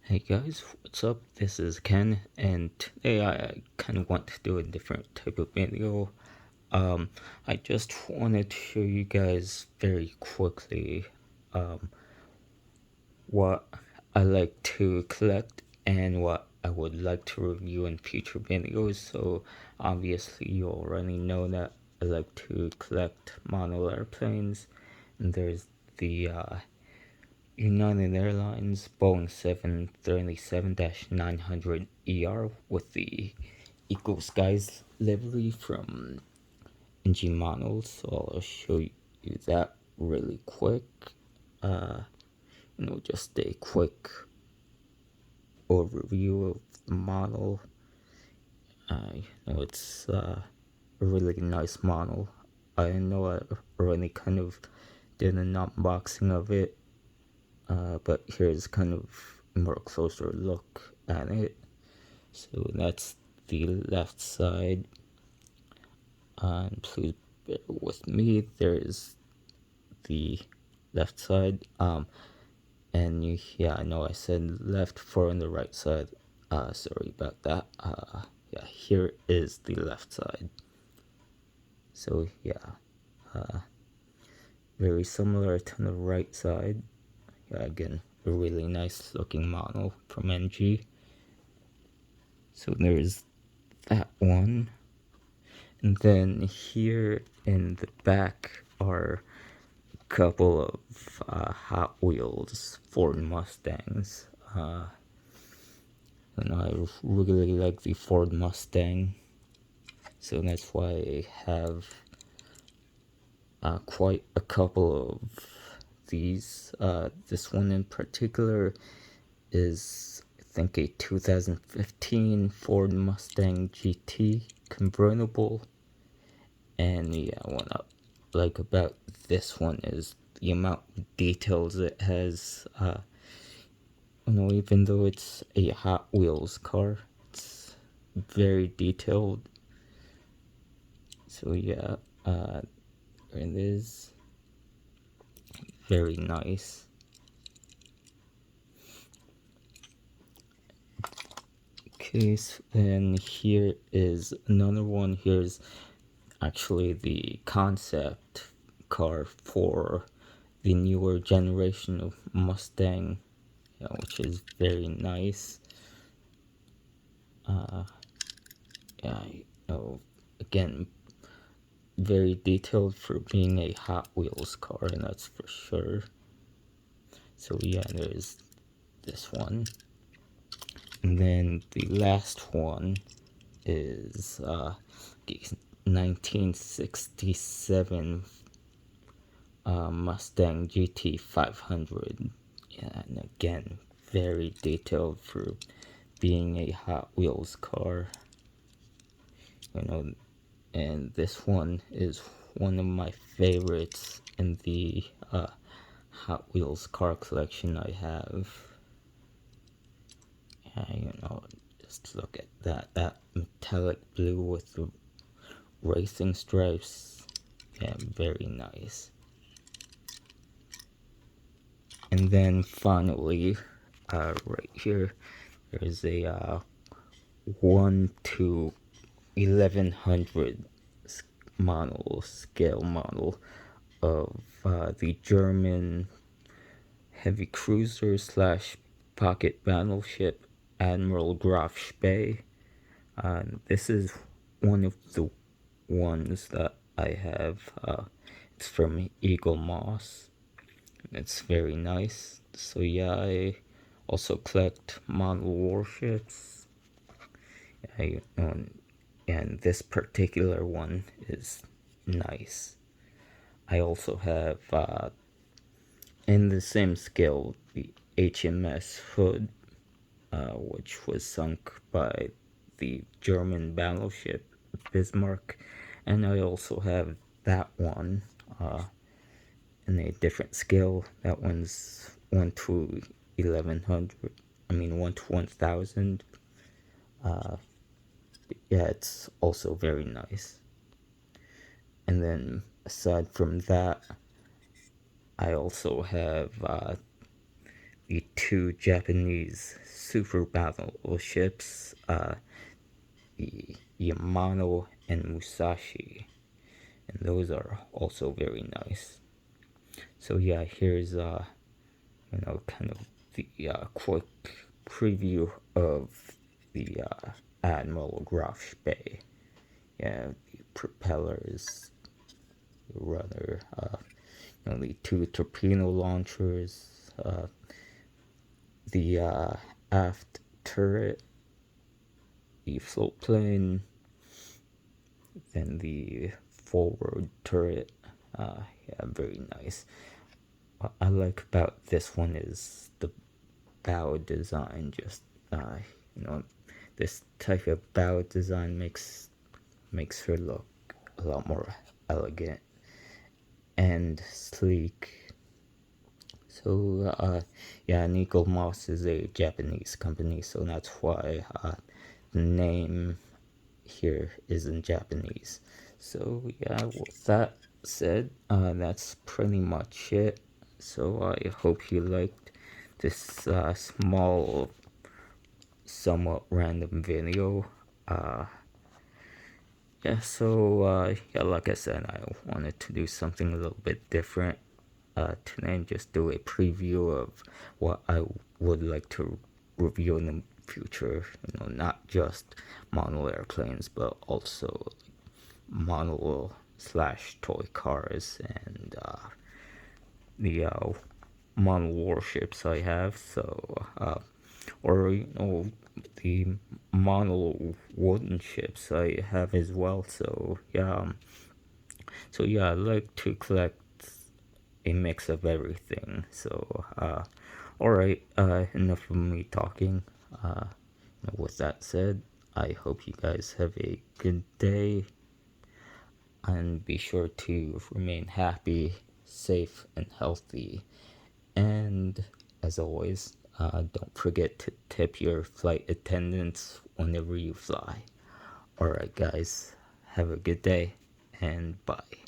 Hey guys, what's up? This is Ken, and today I kind of want to do a different type of video. I just wanted to show you guys very quickly what I like to collect and what I would like to review in future videos. So obviously you already know that I like to collect model airplanes, and there's the United Airlines Boeing 737-900ER with the Eagle Skies livery from NG Models, so I'll show you that really quick. Just a quick overview of the model. It's a really nice model. I know I already kind of did an unboxing of it, but here's kind of a more closer look at it. So that's the left side. Please bear with me. There's the left side. I know I said left for on the right side. Sorry about that. Here is the left side. So very similar to the right side. Again, a really nice looking model from NG. So there's that one. And then here in the back are a couple of Hot Wheels Ford Mustangs. And I really like the Ford Mustang, so that's why I have quite a couple of these. This one in particular is, I think, a 2015 Ford Mustang GT convertible. And what I like about this one is the amount of details it has. Even though it's a Hot Wheels car, it's very detailed. So there it is. Very nice. Okay, so then here is another one. Here's actually the concept car for the newer generation of Mustang, which is very nice. Again, very detailed for being a Hot Wheels car, and that's for sure. So there's this one. And then the last one is 1967 Mustang GT 500. And again, very detailed for being a Hot Wheels car. And this one is one of my favorites in the Hot Wheels car collection I have. Just look at that metallic blue with the racing stripes. Very nice. And then finally, right here, there's a 1 to 1100 scale model of the German heavy cruiser / pocket battleship Admiral Graf Spee. This is one of the ones that I have. It's from Eaglemoss. It's very nice. So I also collect model warships. And this particular one is nice. I also have in the same scale the HMS Hood, which was sunk by the German battleship Bismarck, and I also have that one in a different scale. That one's 1 to 1100. 1 to 1000. It's also very nice. And then aside from that, I also have the two Japanese super battleships, the Yamano and Musashi, and those are also very nice. So yeah, here's kind of the quick preview of the Admiral Graf Spee. Yeah, the propellers, the rudder, the two torpedo launchers, the aft turret, the float plane, then the forward turret. Yeah, very nice. What I like about this one is the bow design. Just this type of bow design makes her look a lot more elegant and sleek. So yeah, and Eaglemoss is a Japanese company, so that's why the name here is in Japanese. So yeah, with that said, that's pretty much it. So I hope you liked this small, somewhat random video. Yeah, so yeah, like I said, I wanted to do something a little bit different today and just do a preview of what I would like to review in the future. Not just model airplanes, but also model slash toy cars and the model warships I have. So or the model wooden ships I have as well. So yeah, I like to collect a mix of everything. So alright, enough of me talking. With that said, I hope you guys have a good day, and be sure to remain happy, safe, and healthy. And as always, don't forget to tip your flight attendants whenever you fly. Alright, guys, have a good day, and bye.